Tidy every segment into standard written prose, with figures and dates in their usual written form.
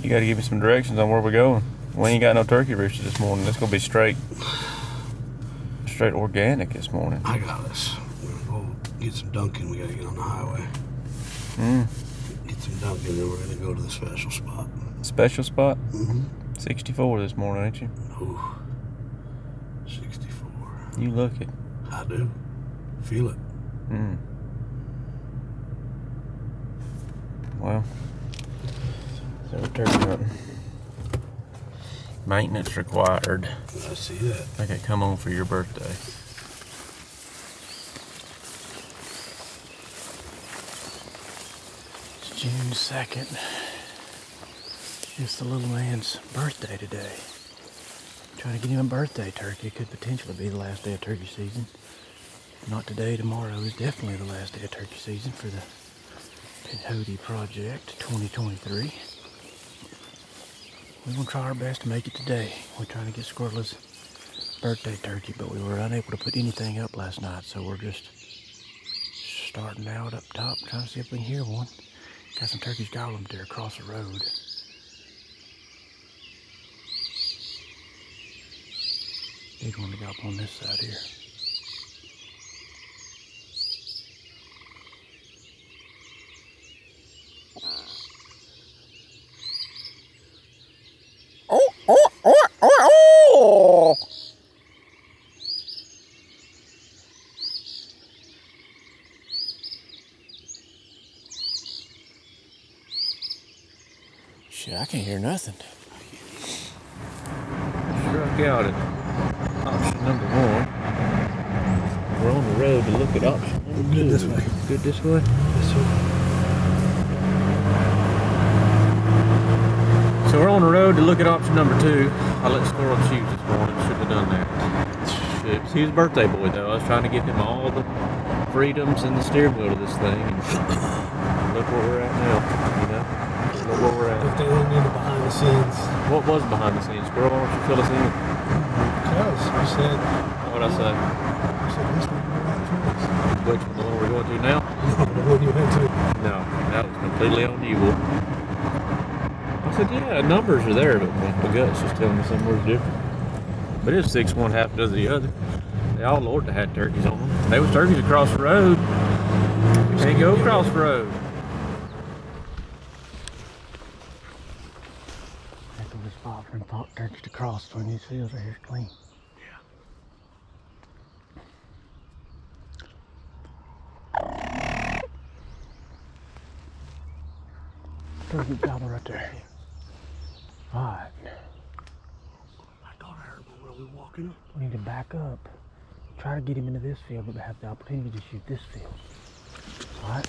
You got to give me some directions on where we're going. We ain't got no turkey roosters this morning. It's gonna be straight organic this morning. I got this. We'll get some Dunkin'. We gotta get on the highway. Get some Dunkin', then we're gonna go to the special spot. Special spot? 64 this morning, ain't you? Ooh, 64. You look it. I do. Feel it. Well, so we're turkey hunting. Maintenance required. I see that. Okay, come on for your birthday. It's June 2nd. It's the little man's birthday today. Trying to get him a birthday turkey. It could potentially be the last day of turkey season. Not today, tomorrow is definitely the last day of turkey season for the Pinhoti project 2023. We're gonna try our best to make it today. We're trying to get Squirrel his birthday turkey, but we were unable to put anything up last night, so we're just starting out up top, trying to see if we can hear one. Got some turkeys gobbling there across the road. Big one to gobble on this side here. Shit, I can't hear nothing. Struck out at option number 1. We're on the road to look at option number 2. Good this way. Good this way? This way. So we're on the road to look at option number 2. I let Squirrel choose this morning. Shouldn't have done that. Shit. He was a birthday boy though. I was trying to give him all the freedoms and the steering wheel of this thing. And look where we're at now, you know? Look where we're at. If they only knew the behind the scenes. What was behind the scenes? Squirrel, why don't you fill us in? Because you said. What did I say? You said this would be the right choice. Which one? The one we're going to now? No, the one you went to. No, that was completely on you. I said, yeah, numbers are there, but my gut's just telling me somewhere's different. But it's 6 one, half does the other. They all Lord to had turkeys on them. They was turkeys across the road. You can't go across the road. That's what this spot for them turkeys to cross from these fields right here is clean. Turkey gobbler right there. Alright. I thought I heard one. Were we walking? We need to back up. Try to get him into this field, but have the opportunity to shoot this field. Alright?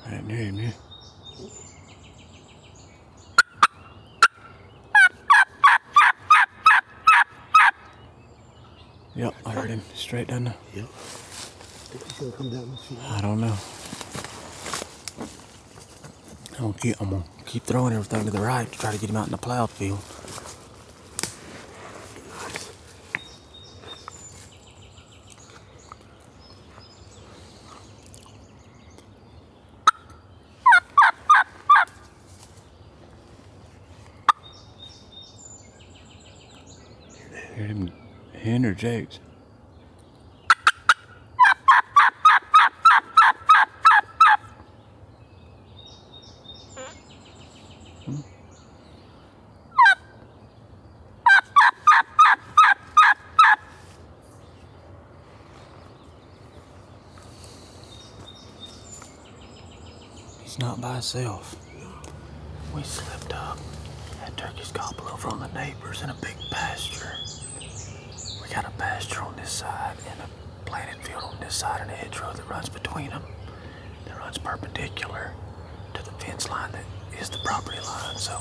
I didn't hear him, man. Yep, I heard him straight down the. Yep. Think he's gonna come down this field? I don't know. I'm gonna keep throwing everything to the right to try to get him out in the plowed field. Heard him, hen or Jake's? He's not by himself. We slipped up. That turkey's gobble over on the neighbors in a big pasture. We got a pasture on this side and a planted field on this side and a hedgerow that runs between them. That runs perpendicular to the fence line that is the property line. So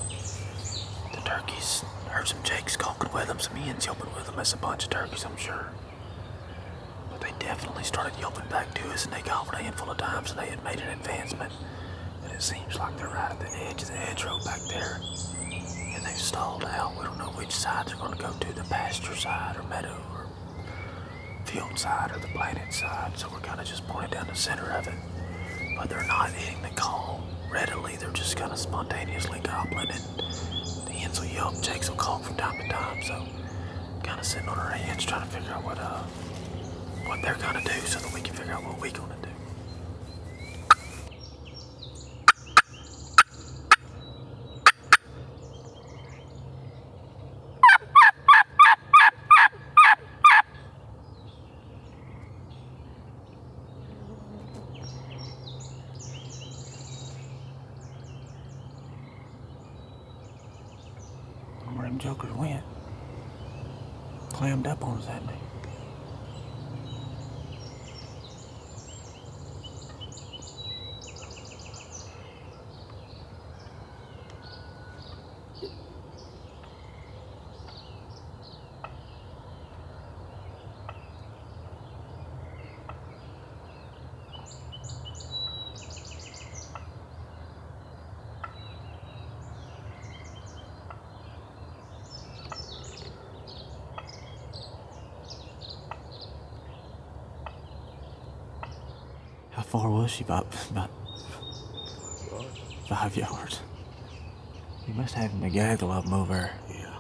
the turkeys heard some jakes skulking with them, some hens yelping with them. That's a bunch of turkeys, I'm sure. But they definitely started yelping back to us, and they gobbled a handful of times, and they had made an advancement. And and it seems like they're right at the edge of the hedgerow back there. And they've stalled out. We don't know which side they're going to go to, the pasture side or meadow or field side or the planted side. So we're kind of just pointed down the center of it. But they're not hitting the call readily. They're just kind of spontaneously gobbling, and the hens will yelp, jakes will call from time to time. So kind of sitting on our hands trying to figure out what they're going to do so that we can figure out what we're going to do. Where them jokers went. Clammed up on us, hadn't they? How far was she? About 5 yards. You must have him a gaggle of them over there. Yeah.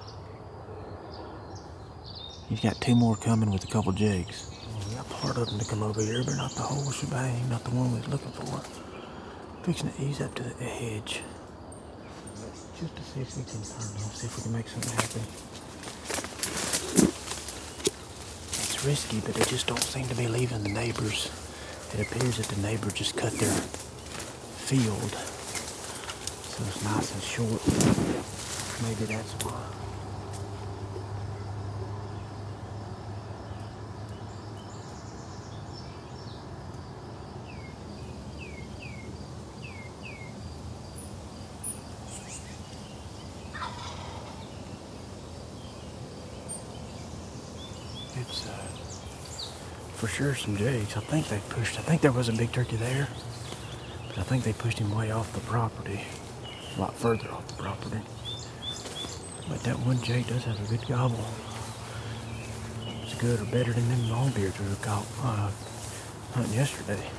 He's got 2 more coming with a couple jigs. Well, we got part of them to come over here, but not the whole shebang, not the one we was looking for. Fixing to ease up to the edge. Just to see if we can turn off, see if we can make something happen. It's risky, but they just don't seem to be leaving the neighbors. It appears that the neighbor just cut their field, so it's nice and short. Maybe that's why. It's for sure some jigs. I think there was a big turkey there, but I think they pushed him way off the property, a lot further off the property. But that one jig does have a good gobble. It's good or better than them longbeards we were caught hunting yesterday.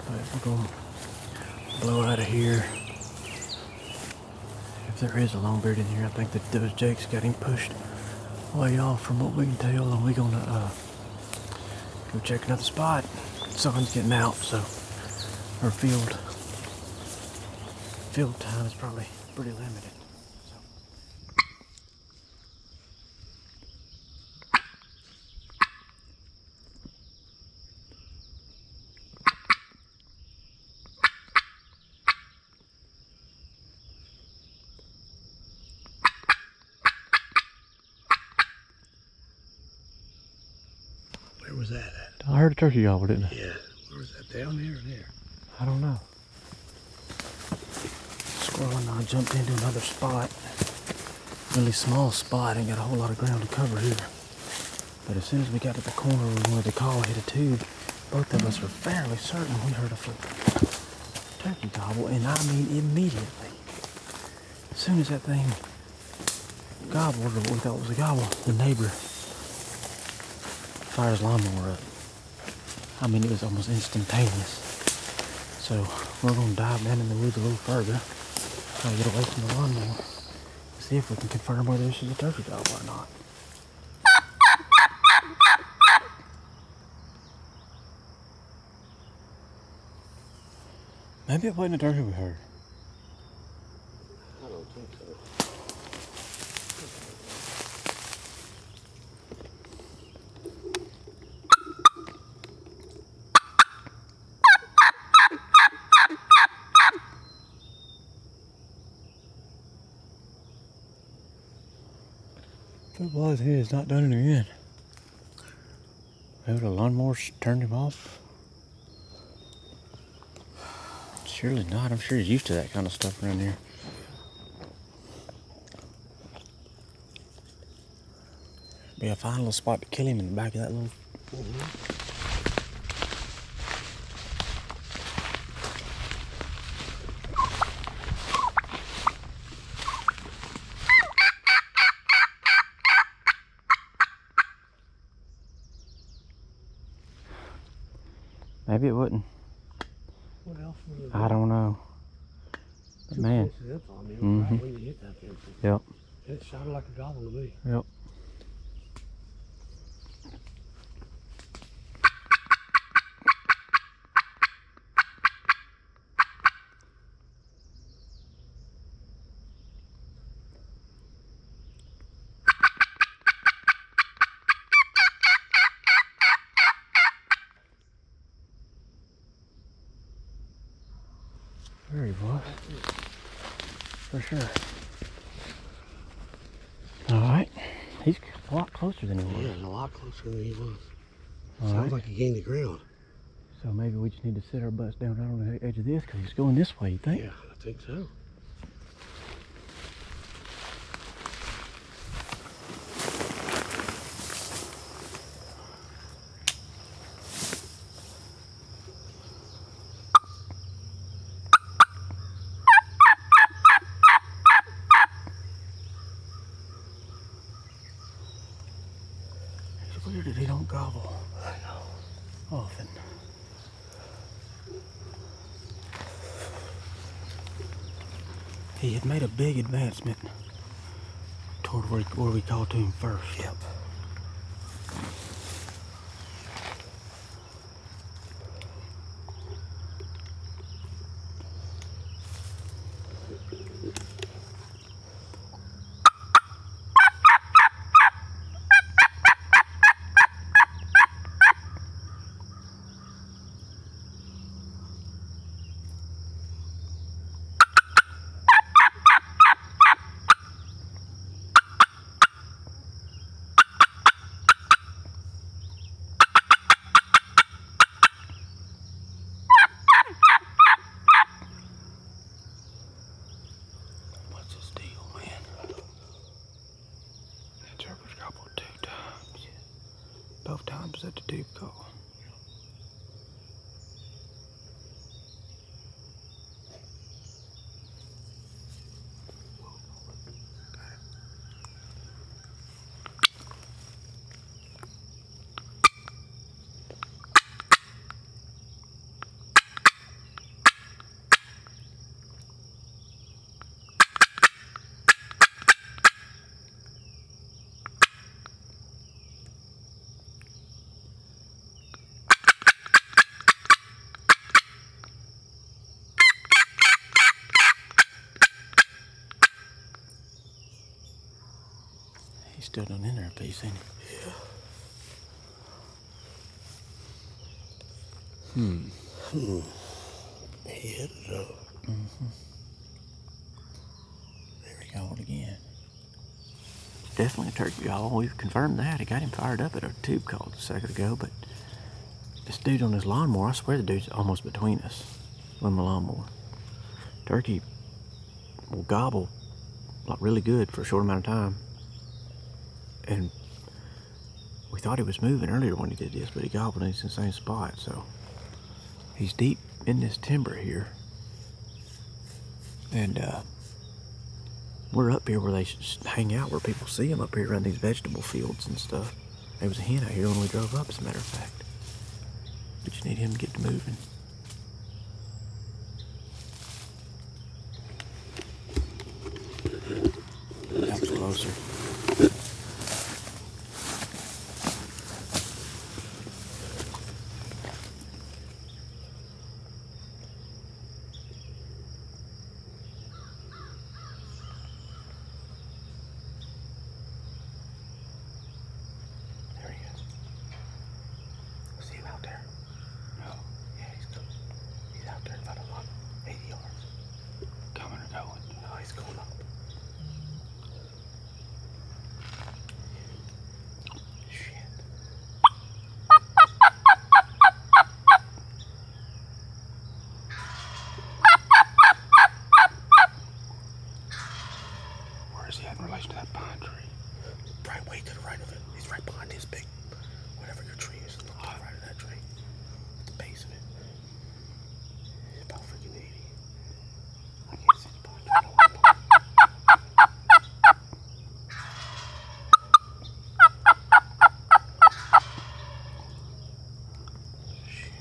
But we're gonna blow out of here. If there is a longbeard in here, I think that those jigs got him pushed way off from what we can tell, and we're gonna go check another spot. Sun's getting out, so our field time is probably pretty limited. Where was that at? I heard a turkey gobble, didn't I? Yeah. Where was that? Down there or there? I don't know. Squirrel and I jumped into another spot. Really small spot, ain't got a whole lot of ground to cover here. But as soon as we got to the corner where the call hit a tube, both of us are fairly certain we heard a turkey gobble, and I mean immediately. As soon as that thing gobbled, or what we thought was a gobble, the neighbor fired his lawnmower up. I mean, it was almost instantaneous. So we're gonna dive down in the woods a little further, try to get away from the lawnmower, see if we can confirm whether this is a turkey gobble or not. Maybe it wasn't a turkey we heard. I don't think so. If it was, he has not done it again. Maybe the lawnmower's turned him off. Surely not. I'm sure he's used to that kind of stuff around here. Be a fine little spot to kill him in the back of that little... Maybe it wouldn't. What else would it I don't know. But man. Right when you hit that thing. Yep. It sounded like a gobbler to me. Yep. There he was. For sure. Alright. He's a lot closer than he was. Yeah, a lot closer than he was. All Sounds right. like he gained the ground. So maybe we just need to sit our butts down right on the edge of this because he's going this way, you think? Yeah, I think so. It's weird that he don't gobble. I know. Often. He had made a big advancement toward where we called to him first. Yep. What's his deal, man? That turkey's gobbled 2 times. Both times at the tube call. He's still done in there a piece, ain't he? Yeah. He hit it up. There he gobbled again. Definitely a turkey gobble. We've confirmed that. I got him fired up at a tube call a second ago, but this dude on his lawnmower, I swear the dude's almost between us on the lawnmower. Turkey will gobble like really good for a short amount of time. And we thought he was moving earlier when he did this, but he gobbled in the same spot, so he's deep in this timber here. And we're up here where they hang out, where people see them up here around these vegetable fields and stuff. There was a hen out here when we drove up, as a matter of fact. We just need him to get to moving. That was closer. There he is. See him out there? No. Yeah, he's out there about 80 yards. Coming or going? No, he's going up. Shit. Where is he at in relation to that pine tree? Right way to the right of it. He's right behind his big, whatever your tree is. Look to the right of that tree. At the base of it. He's about freaking 80. I can't see the pine tree. Shit.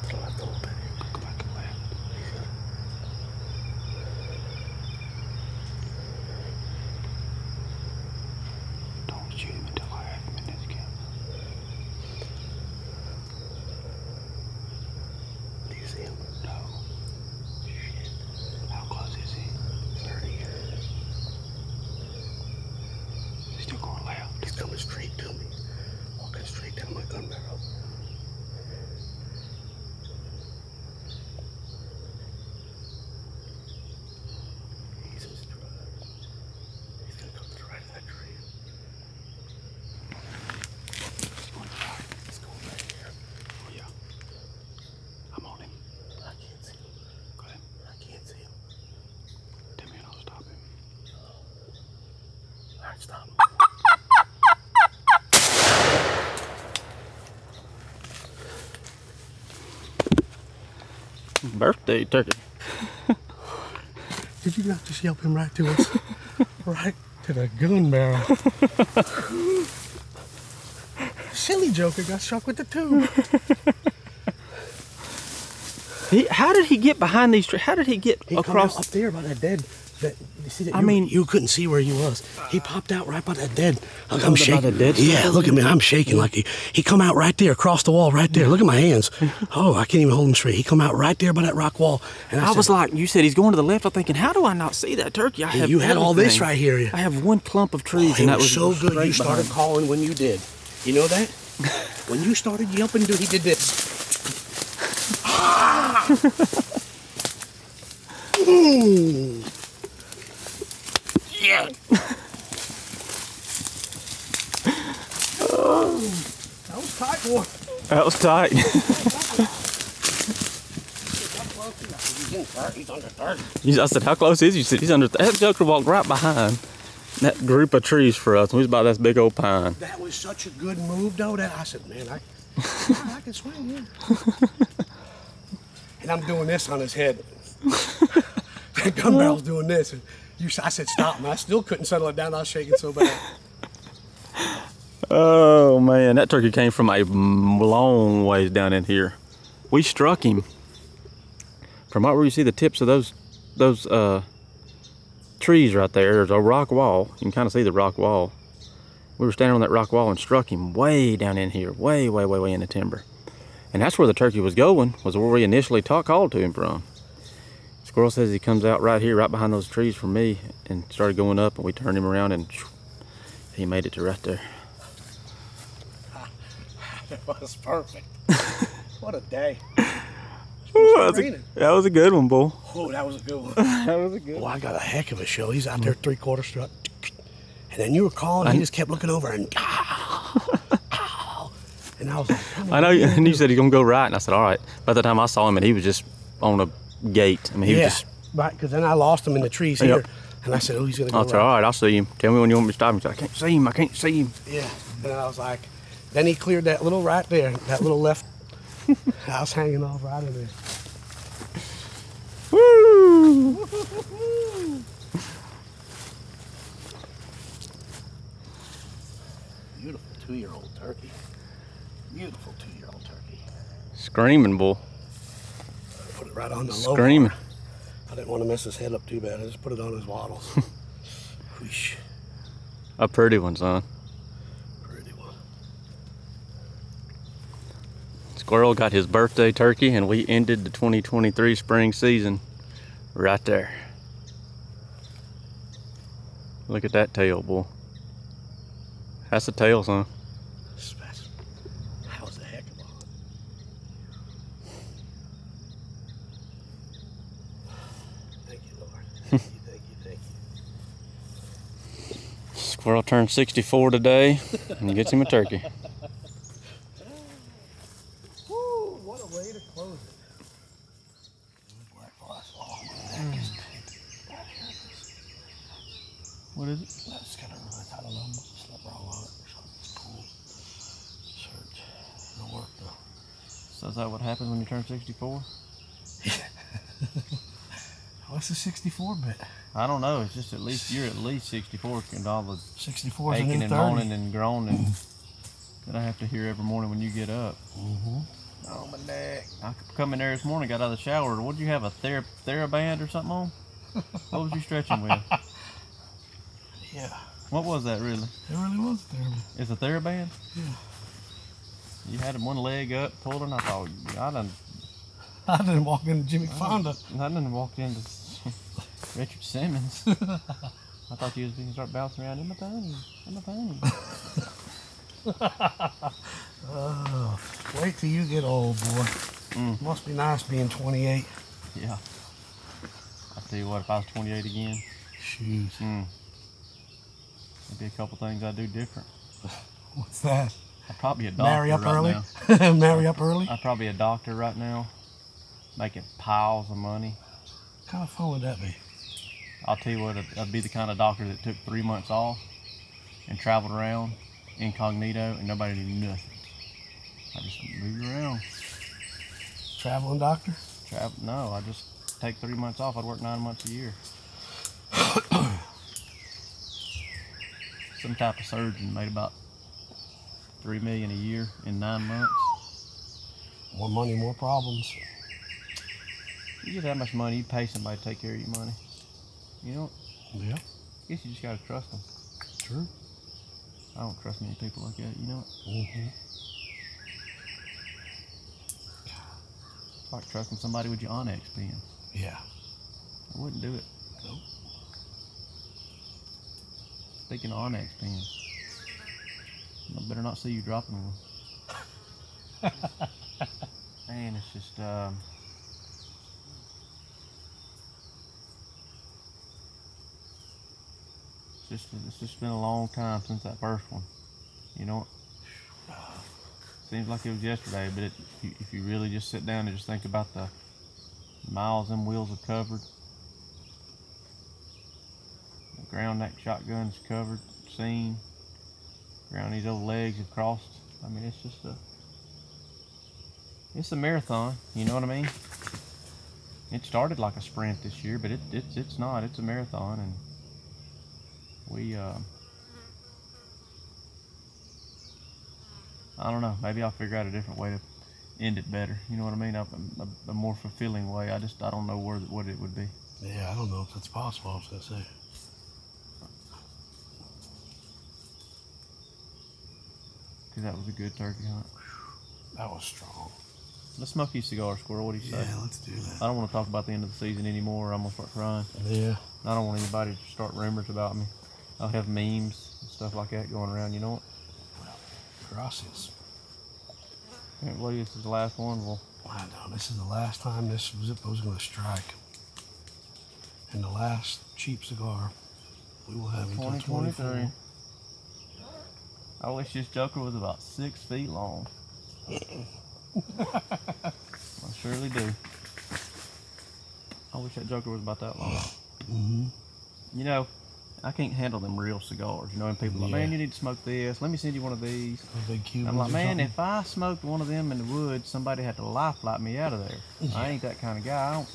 to the left a little bit. Go back to the left. Don't shoot him until I have him in this camera. Do you see him? No. Shit. How close is he? 30. He's still going left. He's coming straight to me. Walking straight down my gun barrel. He's in stride. He's gonna come to the right of that tree. He's going right. He's going right here. Oh yeah. I'm on him. I can't see him. Go ahead. I can't see him. Tell me and I'll stop him. Alright, stop. Birthday turkey. Did you not just yelp him right to us? Right to the gun barrel. Silly joker got struck with the tube. How did he get behind these trees? How did he get He across? come out up there by that dead. You see that? I mean, you couldn't see where he was. He popped out right by that dead. Look, I'm by shaking. the dead Yeah, look at me. I'm shaking like he come out right there across the wall right there. Look at my hands. Oh, I can't even hold him straight. He come out right there by that rock wall. And I was like, you said he's going to the left. I'm thinking, how do I not see that turkey? I have you had all this right here. I have one clump of trees, Oh, and that was so good. You straight started behind. calling when you did. You know that? When you started yelping, dude, he did this. Mm. Yeah. That was tight, boy. That was tight. He's under 30. I said, how close is he? You said he's under. That joker walked right behind that group of trees for us. We was by this big old pine. That was such a good move, though. That I said, man, I can swing here. And I'm doing this on his head. The gun barrel's doing this. And I said, stop, and I still couldn't settle it down. I was shaking so bad. Oh man, that turkey came from a long ways down in here. We struck him from right where you see the tips of those trees right there. There's a rock wall. You can kind of see the rock wall. We were standing on that rock wall and struck him way down in here, way in the timber. And that's where the turkey was going, was where we initially called to him from. Squirrel says he comes out right here, right behind those trees from me, and started going up, and we turned him around, and he made it to right there. That was perfect. What a day. Ooh, that was a good one, bull. Oh, that was a good one. That was a good one. Oh, I got a heck of a show. He's out there 3/4 strut. And then you were calling, he just kept looking over and and I was like, I know, and you said he's gonna go right, and I said, all right. By the time I saw him, and he was just on a gate. I mean, he was just right, because then I lost him in the trees here, and I said, oh, he's gonna go right. All right, I'll see him. Tell me when you want me to stop him. He said, I can't see him. I can't see him. Yeah, and I was like, then he cleared that little right there, that little left. I was hanging off right in there. Woo! Beautiful 2-year-old turkey. Beautiful 2-year-old turkey. Screaming, bull. Put it right on the low Screaming. bar. I didn't want to mess his head up too bad. I just put it on his wattles. Whoosh. A pretty one, son. Pretty one. Squirrel got his birthday turkey, and we ended the 2023 spring season right there. Look at that tail, bull. That's a tail, son. Special. That was a heck of a hunt. Thank you, Lord. Thank you, thank you, thank you. Squirrel turned 64 today and gets him a turkey. Woo, what a way to close it. What is it? That's kind of, I don't know, must have slept wrong on it or something. It's cool. Church. It'll work though. So is that what happens when you turn 64? What's the 64 bit? I don't know. It's just you're at least 64, and all the 64 is a aching new and 30. moaning and groaning that I have to hear every morning when you get up. Mm-hmm. Oh, my neck. I come in there this morning, got out of the shower. What did you have, a TheraBand or something on? What was you stretching with? Yeah. What was that really? It really was a TheraBand. It's a TheraBand? Yeah. You had one leg up, pulling. I thought, I didn't walk into Jimmy Fonda. I didn't walk into Richard Simmons. I thought you was going to start bouncing around in my pony. In my pony. Oh, wait till you get old, boy. Must be nice being 28. Yeah. I'll tell you what, if I was 28 again. Shoot. There'd be a couple things I'd do different. What's that? I'd probably be a doctor Marry up right early? now. Marry up early? I'd probably be a doctor right now, making piles of money. What kind of fun would that be? I'll tell you what, I'd be the kind of doctor that took 3 months off and traveled around incognito and nobody knew nothing. I just moved around. Traveling doctor? No, I just take 3 months off. I'd work 9 months a year. Some type of surgeon made about $3 million a year in 9 months. More money, more problems. You get that much money, you pay somebody to take care of your money. You know? Yeah. I guess you just gotta trust them. True. I don't trust many people like that, you know? It's like trusting somebody with your Onyx pen. Yeah. I wouldn't do it. Nope. Speaking of Onyx pens, I better not see you dropping one. Man, it's just, it's just been a long time since that first one. You know, seems like it was yesterday, but if you really just sit down and just think about the miles them wheels have covered, the ground that shotgun's covered, seen, ground these old legs have crossed. I mean, it's just it's a marathon. You know what I mean? It started like a sprint this year, but it's not. It's a marathon, and we I don't know. Maybe I'll figure out a different way to end it better. You know what I mean? A more fulfilling way. I don't know what it would be. Yeah, I don't know if it's possible. I was gonna say. Cause that was a good turkey hunt. That was strong. Let's smoke you a cigar, Squirrel. What do you say? Yeah, let's do that. I don't want to talk about the end of the season anymore. I'm gonna start crying. Yeah. I don't want anybody to start rumors about me. I'll have memes and stuff like that going around. You know what? Gracias. Can't believe this is the last one. Well, I know, this is the last time this Zippo was going to strike. And the last cheap cigar we will have until 2023. I wish this joker was about 6 feet long. I surely do. I wish that joker was about that long. You know, I can't handle them real cigars. You know, and people are like, man, you need to smoke this. Let me send you one of these. A big Cuban. I'm like, man, if I smoked one of them in the woods, somebody had to lifeline me out of there. Yeah. I ain't that kind of guy.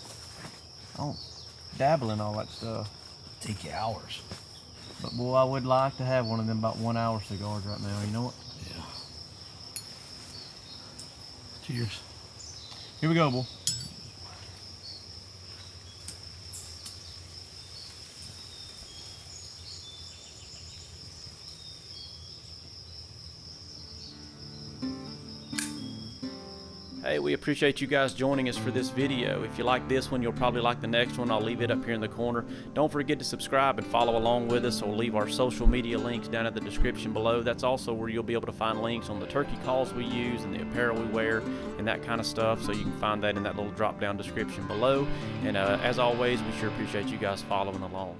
I don't dabble in all that stuff. Take you hours. But boy, I would like to have one of them about 1 hour cigars right now. You know what? Yeah. Cheers. Here we go, boy. Hey, we appreciate you guys joining us for this video. If you like this one, you'll probably like the next one. I'll leave it up here in the corner. Don't forget to subscribe and follow along with us. We'll leave our social media links down in the description below. That's also where you'll be able to find links on the turkey calls we use and the apparel we wear and that kind of stuff. So you can find that in that little drop down description below. And as always, we sure appreciate you guys following along.